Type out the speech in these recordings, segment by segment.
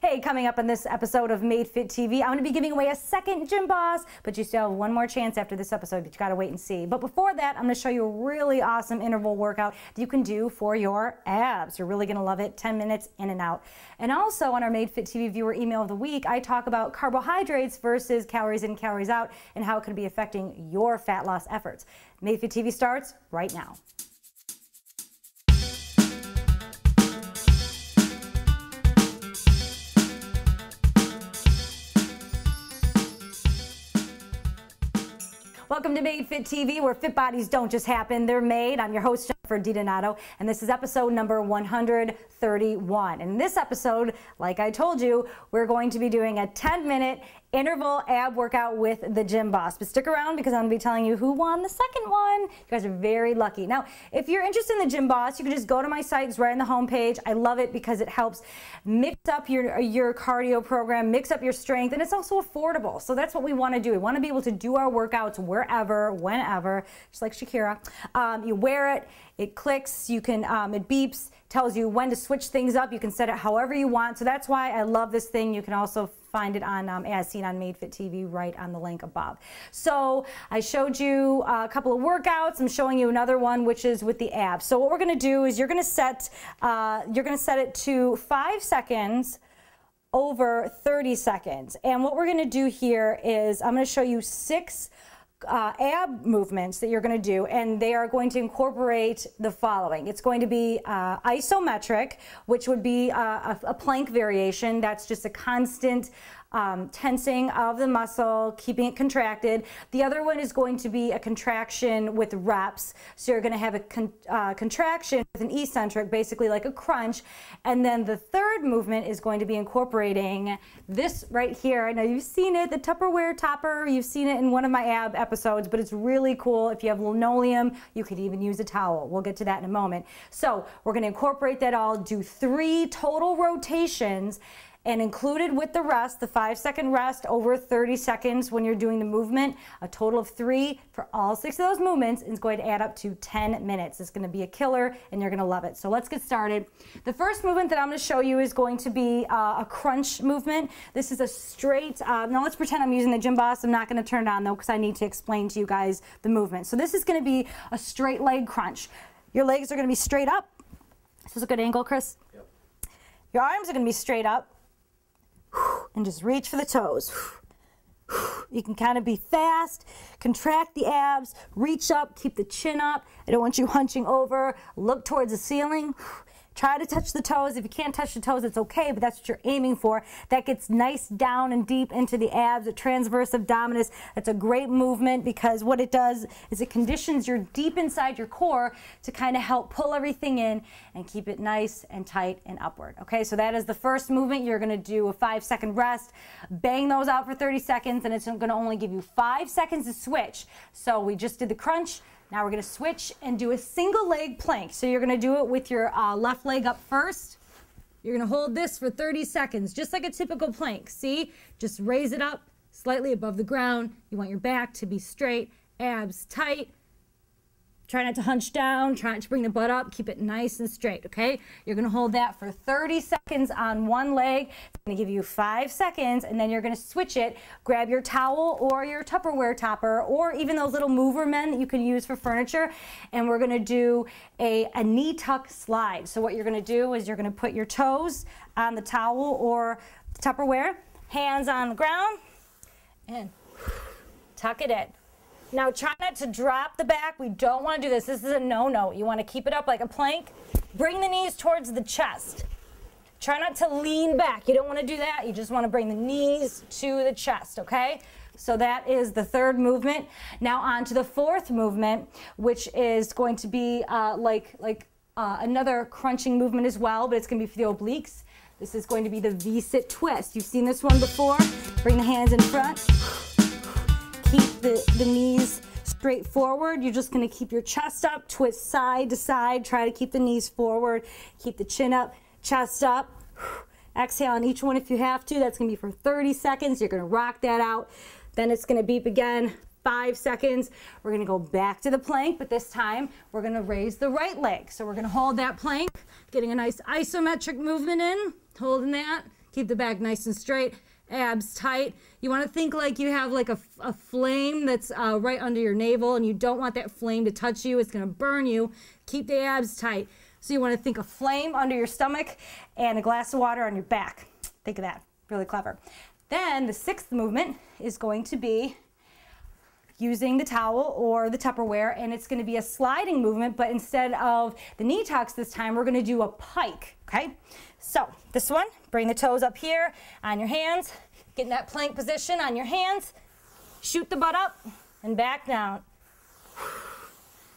Hey, coming up on this episode of Made Fit TV, I'm going to be giving away a second GymBoss, but you still have one more chance after this episode, but you got to wait and see. But before that, I'm going to show you a really awesome interval workout that you can do for your abs. You're really going to love it. 10 minutes in and out. And also on our Made Fit TV viewer email of the week, I talk about carbohydrates versus calories in, calories out, and how it can be affecting your fat loss efforts. Made Fit TV starts right now. Welcome to Made Fit TV, where fit bodies don't just happen, they're made. I'm your host, Jennifer DiDonato, and this is episode number 131. In this episode, like I told you, we're going to be doing a 10-minute interval ab workout with the GymBoss. But stick around because I'm going to be telling you who won the second one. You guys are very lucky. Now, if you're interested in the GymBoss, you can just go to my site. It's right on the homepage. I love it because it helps mix up your cardio program, mix up your strength, and it's also affordable. So that's what we want to do. We want to be able to do our workouts wherever, whenever, just like Shakira. You wear it, it clicks, you can, it beeps, tells you when to switch things up. You can set it however you want. So that's why I love this thing. You can also find it on, as seen on Made Fit TV, right on the link above. So I showed you a couple of workouts. I'm showing you another one, which is with the abs. So what we're going to do is you're going to set it to 5 seconds over 30 seconds. And what we're going to do here is I'm going to show you 6 ab movements that you're going to do, and they are going to incorporate the following. It's going to be isometric, which would be a plank variation. That's just a constant tensing of the muscle, keeping it contracted. The other one is going to be a contraction with reps. So you're going to have a contraction with an eccentric, basically like a crunch. And then the third movement is going to be incorporating this right here. I know you've seen it, the Tupperware topper. You've seen it in one of my ab episodes, but it's really cool. If you have linoleum, you could even use a towel. We'll get to that in a moment. So we're going to incorporate that all, do 3 total rotations, and included with the rest, the 5-second rest over 30 seconds when you're doing the movement, a total of 3 for all 6 of those movements is going to add up to 10 minutes. It's going to be a killer and you're going to love it. So let's get started. The first movement that I'm going to show you is going to be a crunch movement. This is a straight, now let's pretend I'm using the GymBoss. I'm not going to turn it on though because I need to explain to you guys the movement. So this is going to be a straight leg crunch. Your legs are going to be straight up. Is this a good angle, Chris? Yep. Your arms are going to be straight up. And just reach for the toes. You can kind of be fast, contract the abs, reach up, keep the chin up. I don't want you hunching over, look towards the ceiling. Try to touch the toes. If you can't touch the toes, it's okay, but that's what you're aiming for. That gets nice down and deep into the abs, the transverse abdominis. That's a great movement because what it does is it conditions your deep inside your core to kind of help pull everything in and keep it nice and tight and upward. Okay, so that is the first movement. You're going to do a 5-second rest, bang those out for 30 seconds, and it's going to only give you 5 seconds to switch. So we just did the crunch. Now we're going to switch and do a single leg plank. So you're going to do it with your left leg up first. You're going to hold this for 30 seconds, just like a typical plank. See? Just raise it up slightly above the ground. You want your back to be straight, abs tight. Try not to hunch down, try not to bring the butt up, keep it nice and straight, okay? You're gonna hold that for 30 seconds on one leg. It's gonna give you 5 seconds, and then you're gonna switch it. Grab your towel or your Tupperware topper, or even those little mover men that you can use for furniture, and we're gonna do a knee tuck slide. So what you're gonna do is you're gonna put your toes on the towel or the Tupperware, hands on the ground, and tuck it in. Now try not to drop the back. We don't want to do this. This is a no-no. You want to keep it up like a plank. Bring the knees towards the chest. Try not to lean back. You don't want to do that. You just want to bring the knees to the chest, okay? So that is the third movement. Now on to the fourth movement, which is going to be another crunching movement as well, but it's going to be for the obliques. This is going to be the V-sit twist. You've seen this one before. Bring the hands in front. Keep the knees straight forward. You're just going to keep your chest up, twist side to side. Try to keep the knees forward. Keep the chin up, chest up. Exhale on each one if you have to. That's going to be for 30 seconds. You're going to rock that out. Then it's going to beep again. 5 seconds. We're going to go back to the plank, but this time we're going to raise the right leg. So we're going to hold that plank, getting a nice isometric movement in, holding that, Keep the back nice and straight, abs tight. You want to think like you have like a flame that's right under your navel, and you don't want that flame to touch you. It's going to burn you. Keep the abs tight. So you want to think a flame under your stomach and a glass of water on your back. Think of that. Really clever. Then the sixth movement is going to be using the towel or the Tupperware, and it's going to be a sliding movement, but instead of the knee tucks this time, we're going to do a pike, okay? So this one, bring the toes up here on your hands, get in that plank position on your hands, shoot the butt up and back down.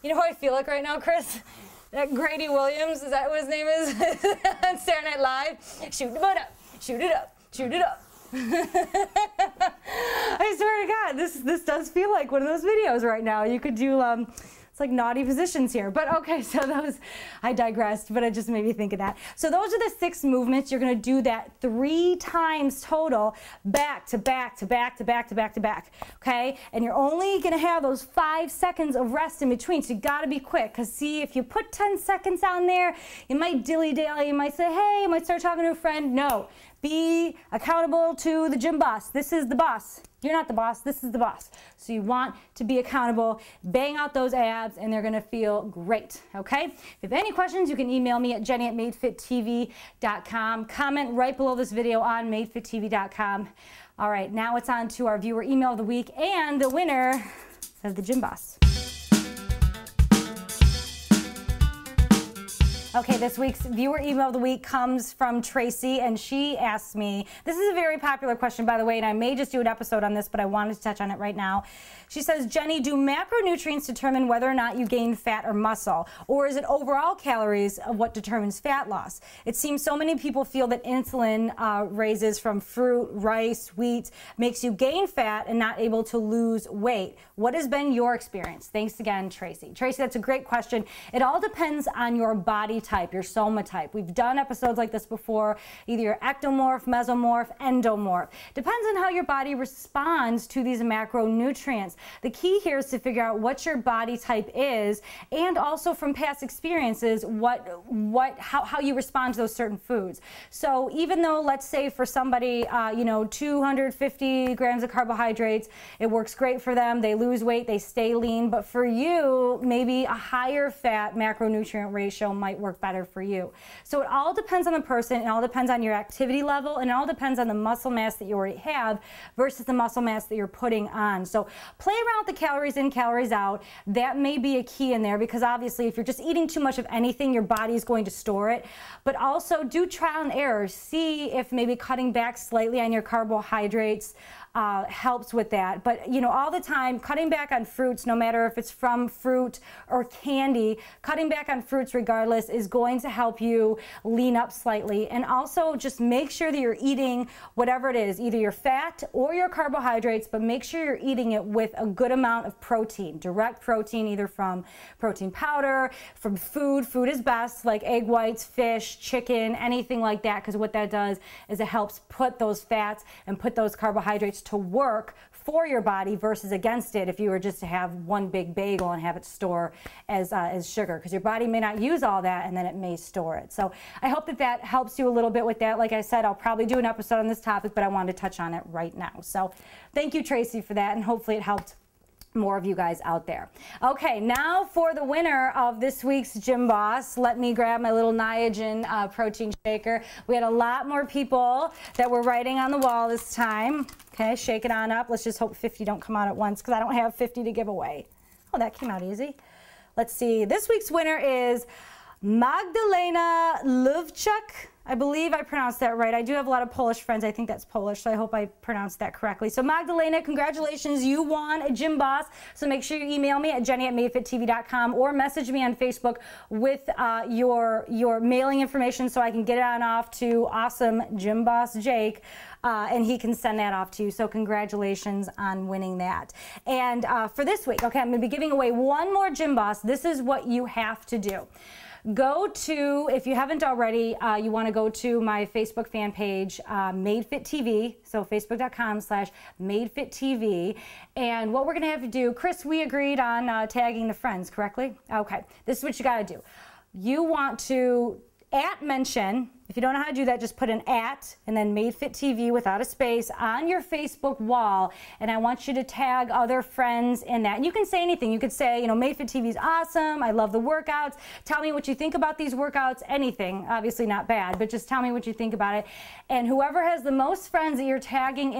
You know how I feel like right now, Chris? That Grady Williams, is that what his name is? On Saturday Night Live? Shoot the butt up, shoot it up, shoot it up. I swear to God, this does feel like one of those videos right now. You could do, it's like naughty positions here. But okay, so those, I digressed, but it just made me think of that. So those are the 6 movements. You're going to do that 3 times total, back to back to back to back to back to back, okay? And you're only going to have those 5 seconds of rest in between, so you got to be quick. Because see, if you put 10 seconds on there, you might dilly-dally, you might say, hey, you might start talking to a friend. No. Be accountable to the gym boss. This is the boss. You're not the boss. This is the boss. So you want to be accountable. Bang out those abs, and they're going to feel great, okay? If you have any questions, you can email me at jenny@madefittv.com. Comment right below this video on madefittv.com. All right, now it's on to our viewer email of the week and the winner of the Gym Boss. Okay, this week's viewer email of the week comes from Tracy, and she asks me, this is a very popular question, by the way, and I may just do an episode on this, but I wanted to touch on it right now. She says, Jenny, do macronutrients determine whether or not you gain fat or muscle, or is it overall calories of what determines fat loss? It seems so many people feel that insulin raises from fruit, rice, wheat, makes you gain fat and not able to lose weight. What has been your experience? Thanks again, Tracy. Tracy, that's a great question. It all depends on your body type, your soma type. We've done episodes like this before, either your ectomorph, mesomorph, endomorph. Depends on how your body responds to these macronutrients. The key here is to figure out what your body type is, and also from past experiences, how you respond to those certain foods. So even though, let's say for somebody, 250 grams of carbohydrates, it works great for them, they lose weight, they stay lean, but for you, maybe a higher fat macronutrient ratio might work better for you. So it all depends on the person, it all depends on your activity level, and it all depends on the muscle mass that you already have versus the muscle mass that you're putting on. So play around with the calories in, calories out. That may be a key in there, because obviously if you're just eating too much of anything, your body is going to store it. But also do trial and error. See if maybe cutting back slightly on your carbohydrates helps with that. But all the time, cutting back on fruits, no matter if it's from fruit or candy, cutting back on fruits regardless is going to help you lean up slightly. And also just make sure that you're eating whatever it is, either your fat or your carbohydrates, but make sure you're eating it with a good amount of protein, direct protein, either from protein powder, from food. Food is best, like egg whites, fish, chicken, anything like that, because what that does is it helps put those fats and put those carbohydrates to work for your body versus against it if you were just to have one big bagel and have it store as sugar, because your body may not use all that and then it may store it. So I hope that helps you a little bit with that. Like I said, I'll probably do an episode on this topic, but I wanted to touch on it right now. So thank you, Tracy, for that, and hopefully it helped more of you guys out there. Okay, now for the winner of this week's Gym Boss. Let me grab my little Niagen protein shaker. We had a lot more people that were writing on the wall this time. Okay, shake it on up. Let's just hope 50 don't come out at once, because I don't have 50 to give away. Oh, that came out easy. Let's see. This week's winner is Magdalena Lubchuk. I believe I pronounced that right. I do have a lot of Polish friends. I think that's Polish, so I hope I pronounced that correctly. So Magdalena, congratulations. You won a Gym Boss. So make sure you email me at jenny@madefittv.com or message me on Facebook with your mailing information so I can get it on off to awesome Gym Boss Jake, and he can send that off to you. So congratulations on winning that. And for this week, okay, I'm going to be giving away one more Gym Boss. This is what you have to do. Go to, if you haven't already, you want to go to my Facebook fan page, MadeFitTV, so facebook.com/MadeFitTV. And what we're going to have to do, Chris, we agreed on tagging the friends, correctly? Okay, this is what you got to do. You want to at mention. If you don't know how to do that, just put an at and then MadeFitTV without a space on your Facebook wall, and I want you to tag other friends in that. And you can say anything. You could say, you know, MadeFitTV is awesome. I love the workouts. Tell me what you think about these workouts. Anything, obviously not bad, but just tell me what you think about it. And whoever has the most friends that you're tagging in